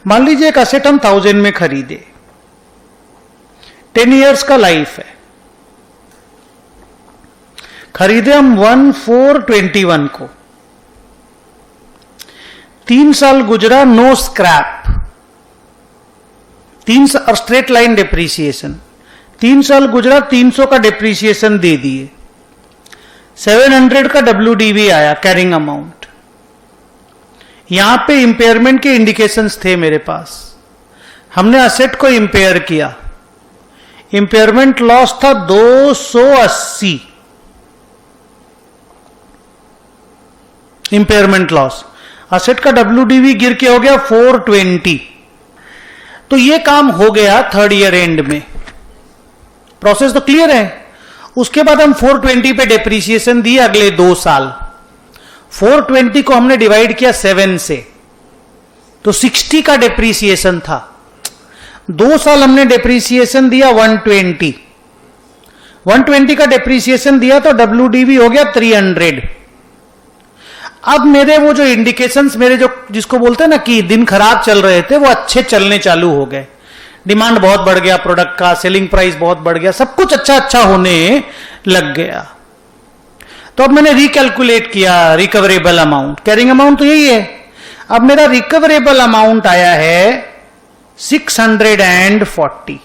मान लीजिए एक असेट हम 1000 में खरीदे, 10 इयर्स का लाइफ है, खरीदे हम 1421 को, 3 साल गुजरा, नो स्क्रैप, 3 साल स्ट्रेट लाइन डिप्रीसिएशन, 3 साल गुजरा, 300 का डिप्रीसिएशन दे दिए, 700 का WDV आया कैरिंग अमाउंट। यहां पे इंपेयरमेंट के इंडिकेशंस थे मेरे पास, हमने असेट को इंपेयर किया, इंपेयरमेंट लॉस था 280, इंपेयरमेंट लॉस, असेट का WDV गिर के हो गया 420। तो ये काम हो गया थर्ड ईयर एंड में, प्रोसेस तो क्लियर है। उसके बाद हम 420 पे डेप्रीसिएशन दिए अगले 2 साल, 420 को हमने डिवाइड किया 7 से, तो 60 का डेप्रीसिएशन था। 2 साल हमने डेप्रीसिएशन दिया 120, 120 का डेप्रीसिएशन दिया तो WDV हो गया 300। अब मेरे वो जो इंडिकेशंस, मेरे जो जिसको बोलते हैं ना कि दिन खराब चल रहे थे, वो अच्छे चलने चालू हो गए, डिमांड बहुत बढ़ गया प्रोडक्ट का, सेलिंग प्राइस बहुत बढ़ गया, सब कुछ अच्छा अच्छा होने लग गया। तो अब मैंने रिकैलकुलेट किया रिकवरेबल अमाउंट, कैरिंग अमाउंट तो यही है, अब मेरा रिकवरेबल अमाउंट आया है 640।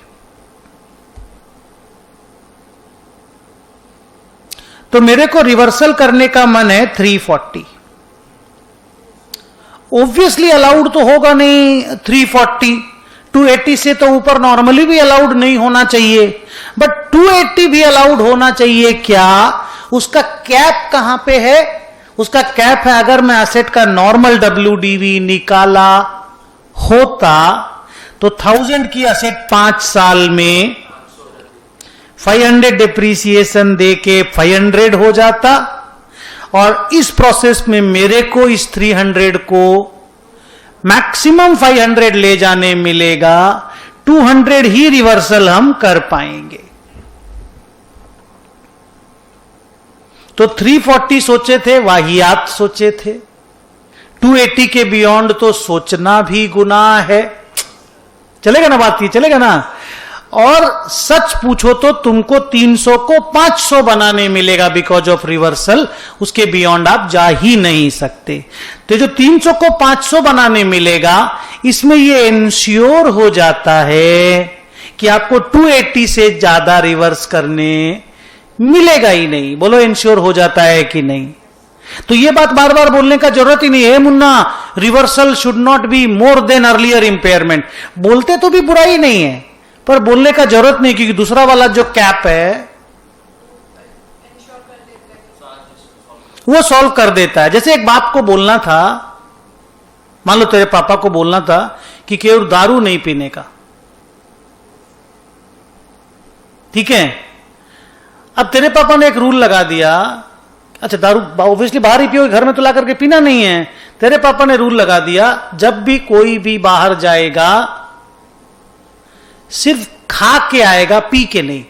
तो मेरे को रिवर्सल करने का मन है 340। ऑब्वियसली अलाउड तो होगा नहीं 340, 280 से तो ऊपर नॉर्मली भी अलाउड नहीं होना चाहिए, बट 280 भी अलाउड होना चाहिए क्या? उसका कैप कहां पे है? उसका कैप है, अगर मैं एसेट का नॉर्मल WDV निकाला होता तो 1000 की एसेट 5 साल में 500 डिप्रीसिएशन देके 500 हो जाता, और इस प्रोसेस में मेरे को इस 300 को मैक्सिमम 500 ले जाने मिलेगा, 200 ही रिवर्सल हम कर पाएंगे। तो 340 सोचे थे, वाहियात सोचे थे, 280 के बियॉन्ड तो सोचना भी गुनाह है। चलेगा ना बात, ये चलेगा ना? और सच पूछो तो तुमको 300 को 500 बनाने मिलेगा बिकॉज ऑफ रिवर्सल, उसके बियॉन्ड आप जा ही नहीं सकते। तो जो 300 को 500 बनाने मिलेगा, इसमें ये इंश्योर हो जाता है कि आपको 280 से ज्यादा रिवर्स करने मिलेगा ही नहीं। बोलो इंश्योर हो जाता है कि नहीं? तो ये बात बार बार बोलने का जरूरत ही नहीं है Munna, reversal should not be more than earlier impairment. बोलते तो भी बुराई नहीं है, पर बोलने का जरूरत नहीं, क्योंकि दूसरा वाला जो कैप है वो सॉल्व कर देता है। जैसे एक बाप को बोलना था, मान लो तेरे पापा को बोलना था कि केवल दारू नहीं पीने का, ठीक है? अब तेरे पापा ने एक रूल लगा दिया, अच्छा दारू ऑब्वियसली बाहर ही पियो, घर में तो ला करके पीना नहीं है। तेरे पापा ने रूल लगा दिया, जब भी कोई भी बाहर जाएगा सिर्फ खा के आएगा, पी के नहीं।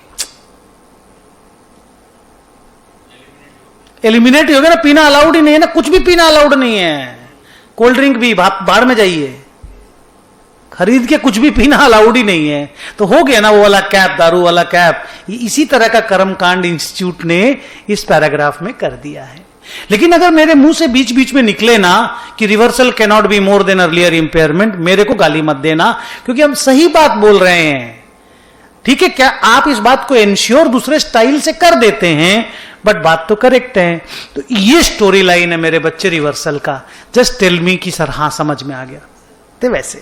एलिमिनेट हो गया ना, पीना अलाउड ही नहीं है ना, कुछ भी पीना अलाउड नहीं है। कोल्ड ड्रिंक भी बाहर में जाइए, खरीद के कुछ भी पीना अलाउड ही नहीं है। तो हो गया ना वो वाला कैप, दारू वाला कैप। इसी तरह का कर्मकांड इंस्टीट्यूट ने इस पैराग्राफ में कर दिया है। लेकिन अगर मेरे मुंह से बीच बीच में निकले ना कि reversal can not be more than earlier impairment, मेरे को गाली मत देना, क्योंकि हम सही बात बोल रहे हैं। ठीक है, क्या आप इस बात को इंश्योर दूसरे स्टाइल से कर देते हैं, बट बात तो करेक्ट है। तो ये स्टोरी लाइन है मेरे बच्चे रिवर्सल का। जस्ट टेल मी कि सर हाँ समझ में आ गया। तो वैसे